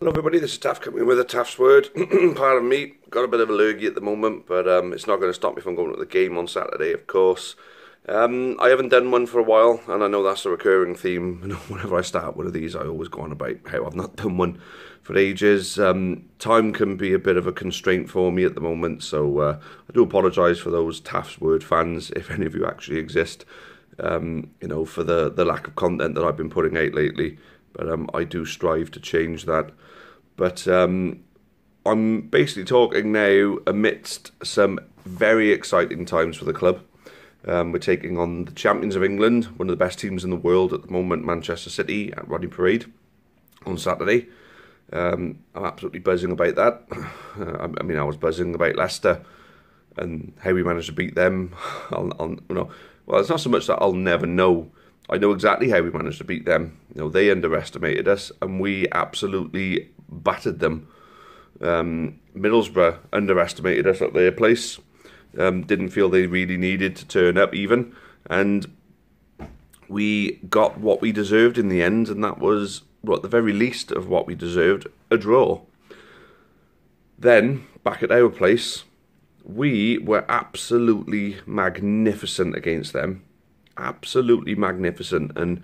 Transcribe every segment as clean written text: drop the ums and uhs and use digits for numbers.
Hello everybody, this is Taff coming in with a Taff's word. Pardon me, got a bit of a lurgy at the moment, but it's not going to stop me from going to the game on Saturday, of course. I haven't done one for a while, and I know that's a recurring theme. You know, whenever I start one of these, I always go on about how I've not done one for ages. Time can be a bit of a constraint for me at the moment, so I do apologise for those Taff's word fans, if any of you actually exist, you know, for the lack of content that I've been putting out lately. But I do strive to change that. But I'm basically talking now amidst some very exciting times for the club. We're taking on the champions of England, one of the best teams in the world at the moment, Manchester City, at Rodney Parade on Saturday. I'm absolutely buzzing about that. I mean, I was buzzing about Leicester and how we managed to beat them. You know, well, it's not so much that I'll never know. I know exactly how we managed to beat them. You know, they underestimated us, and we absolutely battered them. Middlesbrough underestimated us at their place. Didn't feel they really needed to turn up even, and we got what we deserved in the end, and that was, well, at the very least of what we deserved, a draw. Then, back at our place, we were absolutely magnificent against them. Absolutely magnificent, and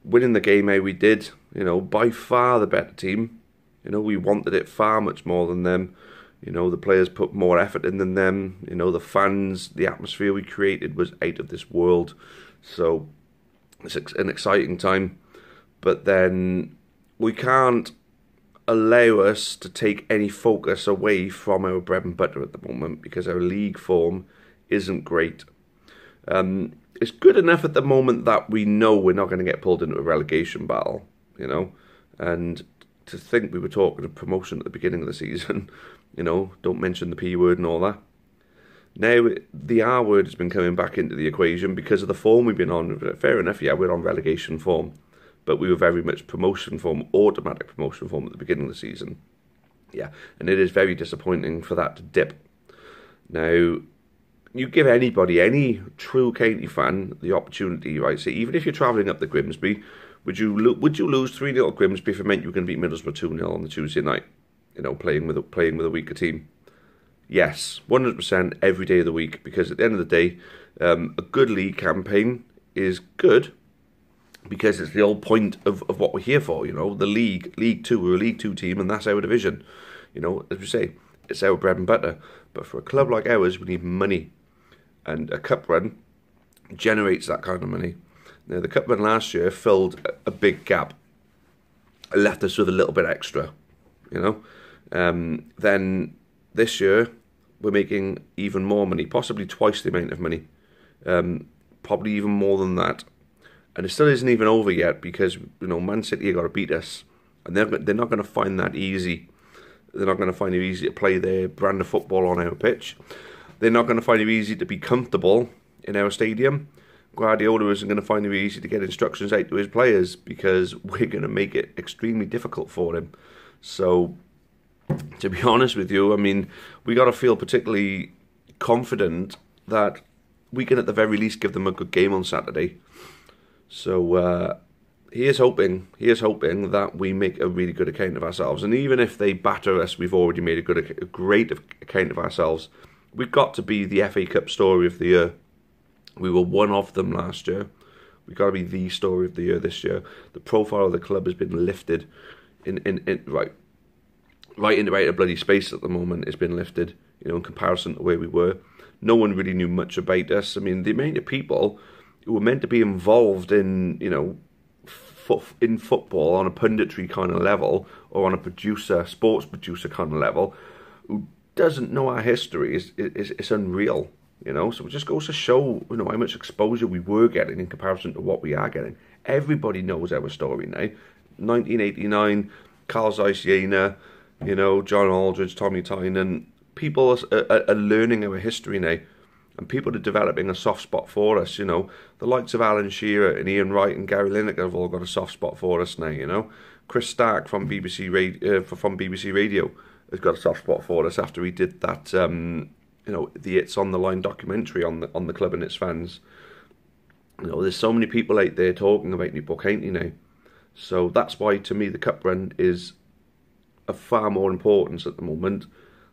winning the game how we did, you know, by far the better team. You know, we wanted it far much more than them. You know, the players put more effort in than them. You know, the fans, the atmosphere we created was out of this world. So it's an exciting time, but then we can't allow us to take any focus away from our bread and butter at the moment, because our league form isn't great. It's good enough at the moment that we know we're not going to get pulled into a relegation battle, you know, and to think we were talking of promotion at the beginning of the season, you know, don't mention the P word and all that. Now, the R word has been coming back into the equation because of the form we've been on. Fair enough, yeah, we're on relegation form, but we were very much promotion form, automatic promotion form at the beginning of the season. Yeah, and it is very disappointing for that to dip. Now, you give anybody, any true County fan, the opportunity, right? So even if you're travelling up to Grimsby, would you lose 3-0 at Grimsby if it meant you were going to beat Middlesbrough 2-0 on the Tuesday night? You know, playing with a weaker team. Yes, 100% every day of the week, because at the end of the day, a good league campaign is good because it's the whole point of what we're here for. You know, the League Two, we're a League Two team, and that's our division. You know, as we say, it's our bread and butter. But for a club like ours, we need money. And a cup run generates that kind of money. Now, the cup run last year filled a big gap. It left us with a little bit extra, you know. Then this year, we're making even more money, possibly twice the amount of money. Probably even more than that. And it still isn't even over yet, because, you know, Man City have got to beat us. And they're not going to find that easy. They're not going to find it easy to play their brand of football on our pitch. They're not going to find it easy to be comfortable in our stadium. Guardiola isn't going to find it easy to get instructions out to his players, because we're going to make it extremely difficult for him. So, to be honest with you, I mean, we got to feel particularly confident that we can at the very least give them a good game on Saturday. So, he is hoping that we make a really good account of ourselves. And even if they batter us, we've already made a great account of ourselves. We've got to be the FA Cup story of the year. We were one of them last year. We've got to be the story of the year this year. The profile of the club has been lifted right into a bloody space at the moment. It's been lifted, you know, in comparison to where we were. No one really knew much about us. I mean, the amount of people who were meant to be involved in, you know, in football on a punditry kind of level, or on a sports producer kind of level, who doesn't know our history is unreal, you know. So it just goes to show, you know, how much exposure we were getting in comparison to what we are getting. Everybody knows our story now. 1989, Carl Zeiss-Jena, you know, John Aldridge, Tommy Tynan. People are learning our history now, and people are developing a soft spot for us. You know, the likes of Alan Shearer and Ian Wright and Gary Lineker have all got a soft spot for us now. You know, Chris Stark from BBC Radio has got a soft spot for us after he did that, you know, the It's on the Line documentary on the club and its fans. You know, there's so many people out there talking about Newport County now. So that's why, to me, the cup run is of far more importance at the moment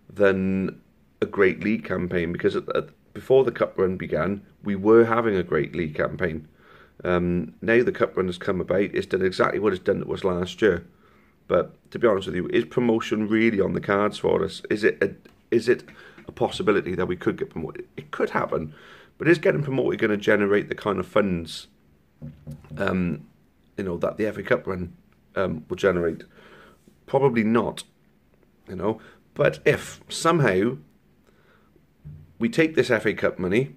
than a great league campaign, because before the cup run began, we were having a great league campaign. Now the cup run has come about, it's done exactly what it's done to us last year. But to be honest with you, is promotion really on the cards for us? Is it a possibility that we could get promoted? It could happen, but is getting promoted going to generate the kind of funds, that the FA Cup run will generate? Probably not, But if somehow we take this FA Cup money,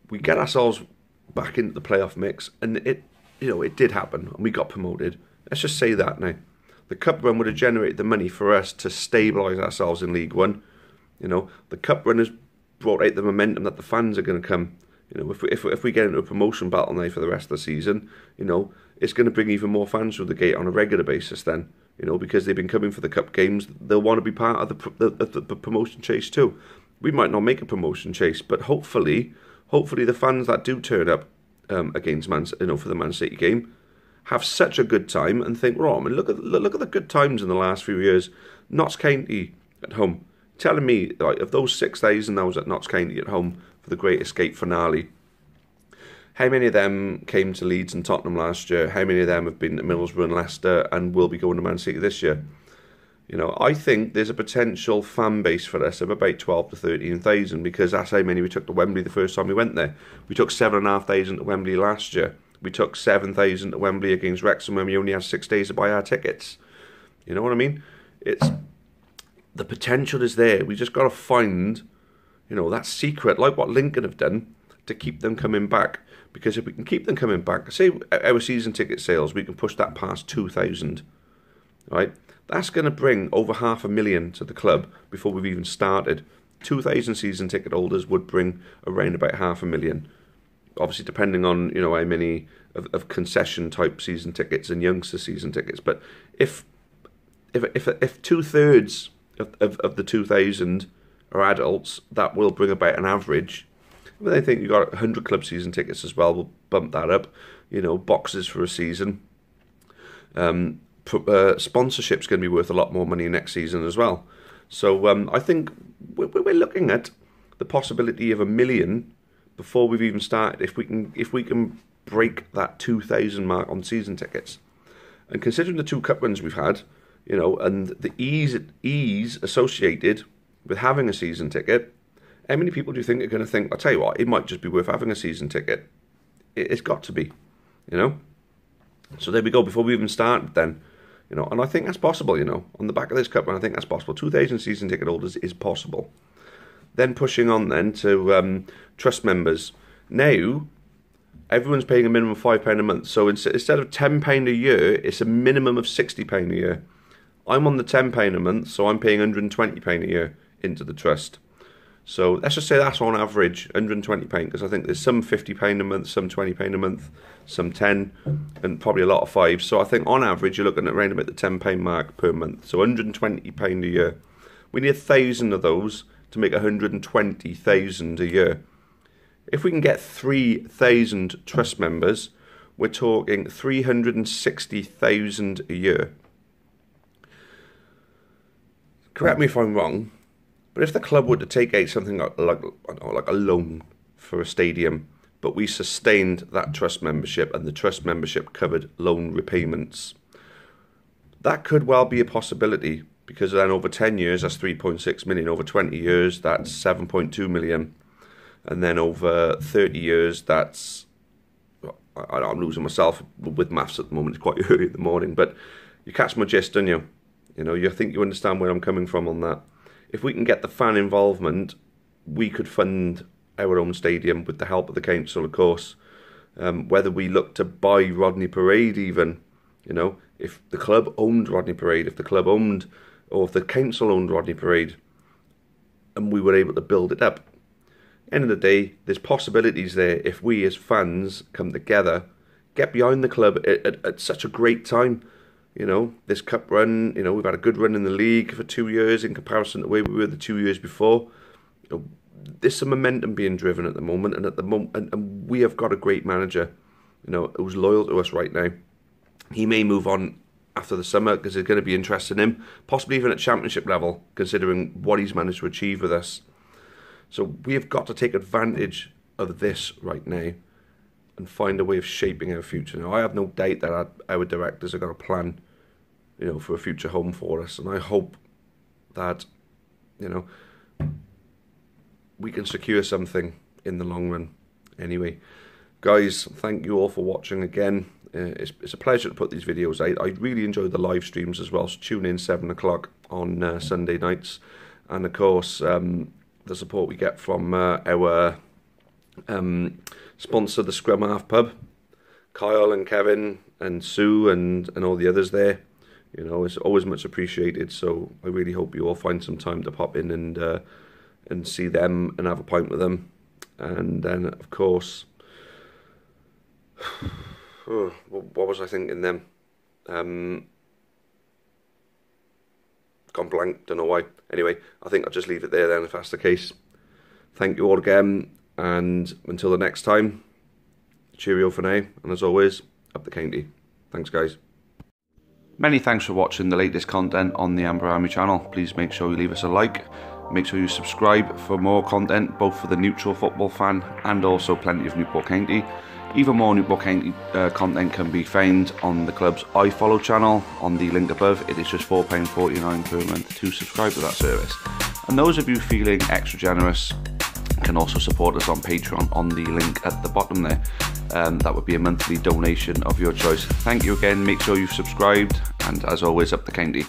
we get ourselves back into the playoff mix, and it did happen, and we got promoted. Let's just say that now. The cup run would have generated the money for us to stabilise ourselves in League One. The cup run has brought out the momentum that the fans are going to come. If we get into a promotion battle now for the rest of the season, it's going to bring even more fans through the gate on a regular basis then. Because they've been coming for the cup games, they'll want to be part of the promotion chase too. We might not make a promotion chase, but hopefully the fans that do turn up against for the Man City game have such a good time and think, right, look at the good times in the last few years. Notts County at home, telling me, like, of those 6,000 that was at Notts County at home for the Great Escape finale, how many of them came to Leeds and Tottenham last year? How many of them have been to Middlesbrough and Leicester and will be going to Man City this year? I think there's a potential fan base for us of about 12 to 13,000, because that's how many we took to Wembley the first time we went there. We took 7,500 to Wembley last year. We took 7,000 to Wembley against Wrexham when we only had 6 days to buy our tickets. You know what I mean? The potential is there. We just got to find, that secret, like what Lincoln have done, to keep them coming back. Because if we can keep them coming back, say our season ticket sales, we can push that past 2,000, right? That's going to bring over 500,000 to the club before we've even started. 2,000 season ticket holders would bring around about 500,000. Obviously, depending on how many of concession type season tickets and youngster season tickets. But if 2/3 of the 2,000 are adults, that will bring about an average. But I think you've got 100 club season tickets as well. We'll bump that up. Boxes for a season. Sponsorship's going to be worth a lot more money next season as well. So I think we're looking at the possibility of 1 million before we've even started. If we can break that 2,000 mark on season tickets, and considering the 2 cup runs we've had, and the ease associated with having a season ticket. How many people do you think are going to think, I'll tell you what, it might just be worth having a season ticket? It's got to be, So there we go, before we even started then, and I think that's possible, on the back of this cup, and I think that's possible. 2,000 season ticket holders is possible. Then pushing on then to trust members. Now, everyone's paying a minimum of £5 a month, so instead of £10 a year, it's a minimum of £60 a year. I'm on the £10 a month, so I'm paying £120 a year into the trust. So let's just say that's on average £120, because I think there's some £50 a month, some £20 a month, some 10, and probably a lot of 5. So I think on average you're looking at around about the £10 mark per month. So £120 a year. We need 1,000 of those to make 120,000 a year. If we can get 3,000 trust members, we're talking 360,000 a year. Correct me if I'm wrong, but if the club were to take out something like a loan for a stadium, but we sustained that trust membership and the trust membership covered loan repayments, that could well be a possibility, because then over 10 years that's 3.6 million, over 20 years that's 7.2 million, and then over 30 years that's, I'm losing myself with maths at the moment, it's quite early in the morning, but you catch my gist, don't you? You think you understand where I'm coming from on that. If we can get the fan involvement, we could fund our own stadium with the help of the council, of course. Whether we look to buy Rodney Parade even, if the club owned Rodney Parade, if the club owned, or if the council owned Rodney Parade, and we were able to build it up. End of the day, there's possibilities there if we as fans come together, get behind the club at such a great time. This cup run, we've had a good run in the league for 2 years in comparison to where we were the 2 years before. There's some momentum being driven at the moment, and we have got a great manager, who's loyal to us right now. He may move on after the summer, because it's going to be interesting in him, possibly even at championship level, considering what he's managed to achieve with us. So we have got to take advantage of this right now and find a way of shaping our future. Now, I have no doubt that our directors are going to plan, you know, for a future home for us, and I hope that, you know, we can secure something in the long run. Anyway, guys, thank you all for watching again. It's a pleasure to put these videos out. I really enjoy the live streams as well, so tune in 7 o'clock on Sunday nights. And of course, the support we get from our sponsor, the Scrum Half Pub, Kyle and Kevin and Sue and all the others there. You know, it's always much appreciated, so I really hope you all find some time to pop in and see them and have a pint with them. And then, of course, what was I thinking then? Gone blank, don't know why. Anyway, I think I'll just leave it there then if that's the case. Thank you all again, and until the next time, cheerio for now, and as always, up the county. Thanks, guys. Many thanks for watching the latest content on the Amber Army channel. Please make sure you leave us a like. Make sure you subscribe for more content, both for the neutral football fan and also plenty of Newport County. Even more Newport County content can be found on the club's iFollow channel on the link above. It is just £4.49 per month to subscribe to that service. And those of you feeling extra generous can also support us on Patreon on the link at the bottom there. That would be a monthly donation of your choice. Thank you again, make sure you've subscribed, and as always, up the county.